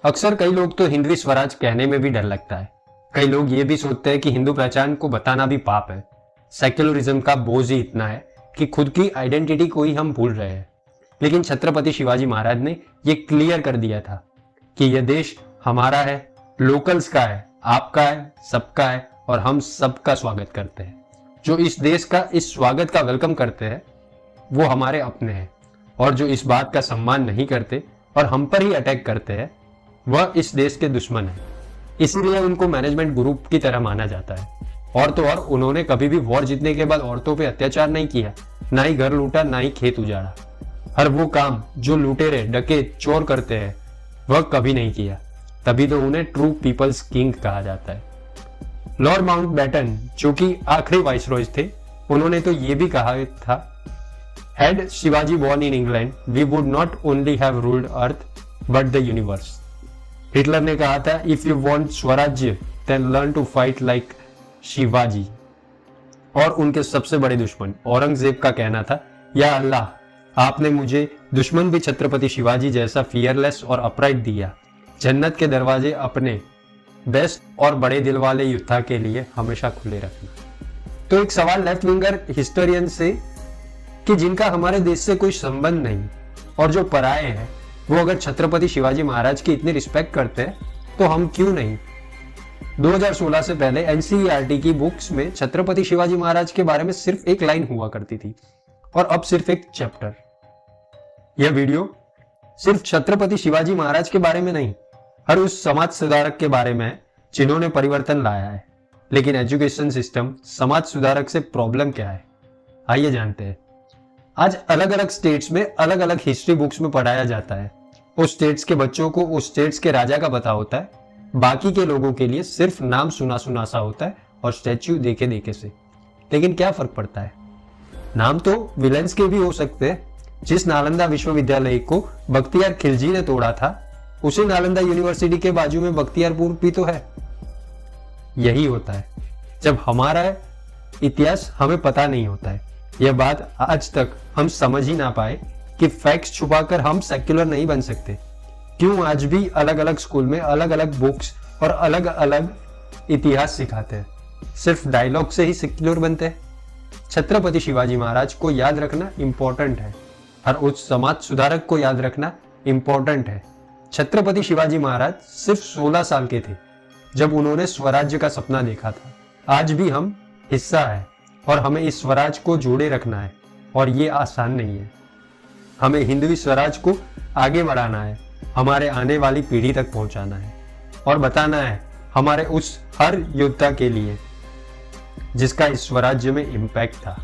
अक्सर कई लोग तो हिंदवी स्वराज कहने में भी डर लगता है। कई लोग ये भी सोचते हैं कि हिंदू पहचान को बताना भी पाप है। सेक्युलरिज्म का बोझ ही इतना है कि खुद की आइडेंटिटी को ही हम भूल रहे हैं। लेकिन छत्रपति शिवाजी महाराज ने ये क्लियर कर दिया था कि यह देश हमारा है, लोकल्स का है, आपका है, सबका है और हम सबका स्वागत करते हैं। जो इस देश का इस स्वागत का वेलकम करते हैं वो हमारे अपने हैं, और जो इस बात का सम्मान नहीं करते और हम पर ही अटैक करते हैं वह इस देश के दुश्मन है। इसीलिए उनको मैनेजमेंट ग्रुप की तरह माना जाता है। और तो और उन्होंने कभी भी वॉर जीतने के बाद औरतों पे अत्याचार नहीं किया, ना ही घर लूटा, ना ही खेत उजाड़ा। हर वो काम जो लुटेरे, डकैत, चोर करते हैं वह कभी नहीं किया। तभी तो उन्हें ट्रू पीपल्स किंग कहा जाता है। लॉर्ड माउंटबेटन, जो कि आखिरी वाइसरॉय थे, उन्होंने तो ये भी कहा था, Had Shivaji born in England, we would not only have ruled earth but the universe. Hitler ने कहा था, If you want स्वराज्य, then learn to fight like Shivaji. और उनके सबसे बड़े दुश्मन औरंगजेब का कहना था, या अल्लाह, आपने मुझे दुश्मन भी छत्रपति शिवाजी जैसा फियरलेस और अपराइट दिया। जन्नत के दरवाजे अपने बेस्ट और बड़े दिल वाले योद्धा के लिए हमेशा खुले रखना। तो एक सवाल लेफ्ट विंगर हिस्टोरियन से कि जिनका हमारे देश से कोई संबंध नहीं और जो पराये हैं, वो अगर छत्रपति शिवाजी महाराज की इतनी रिस्पेक्ट करते हैं तो हम क्यों नहीं। 2016 से पहले एनसीईआरटी की बुक्स में छत्रपति शिवाजी महाराज के बारे में सिर्फ एक लाइन हुआ करती थी और अब सिर्फ एक चैप्टर। यह वीडियो सिर्फ छत्रपति शिवाजी महाराज के बारे में नहीं, हर उस समाज सुधारक के बारे में है जिन्होंने परिवर्तन लाया है। लेकिन एजुकेशन सिस्टम समाज सुधारक से प्रॉब्लम क्या है, आइए जानते हैं। आज अलग अलग स्टेट्स में अलग अलग हिस्ट्री बुक्स में पढ़ाया जाता है। उस स्टेट्स के बच्चों को उस स्टेट्स के राजा का पता होता है, बाकी के लोगों के लिए सिर्फ नाम सुना सुना सा होता है और स्टैच्यू देखे देखे से। लेकिन क्या फर्क पड़ता है, नाम तो विलेंस के भी हो सकते हैं। जिस नालंदा विश्वविद्यालय को बख्तियार खिलजी ने तोड़ा था, उसी नालंदा यूनिवर्सिटी के बाजू में बख्तियारपुर भी तो है। यही होता है जब हमारा इतिहास हमें पता नहीं होता है। यह बात आज तक हम समझ ही ना पाए कि फैक्ट्स छुपाकर हम सेक्युलर नहीं बन सकते। क्यों आज भी अलग अलग स्कूल में अलग अलग बुक्स और अलग अलग इतिहास सिखाते हैं, सिर्फ डायलॉग से ही सेक्युलर बनते हैं। छत्रपति शिवाजी महाराज को याद रखना इंपॉर्टेंट है, हर उस समाज सुधारक को याद रखना इंपॉर्टेंट है। छत्रपति शिवाजी महाराज सिर्फ 16 साल के थे जब उन्होंने स्वराज्य का सपना देखा था। आज भी हम हिस्सा है और हमें इस स्वराज को जोड़े रखना है, और ये आसान नहीं है। हमें हिंदवी स्वराज को आगे बढ़ाना है, हमारे आने वाली पीढ़ी तक पहुंचाना है और बताना है हमारे उस हर योद्धा के लिए जिसका इस स्वराज्य में इम्पैक्ट था।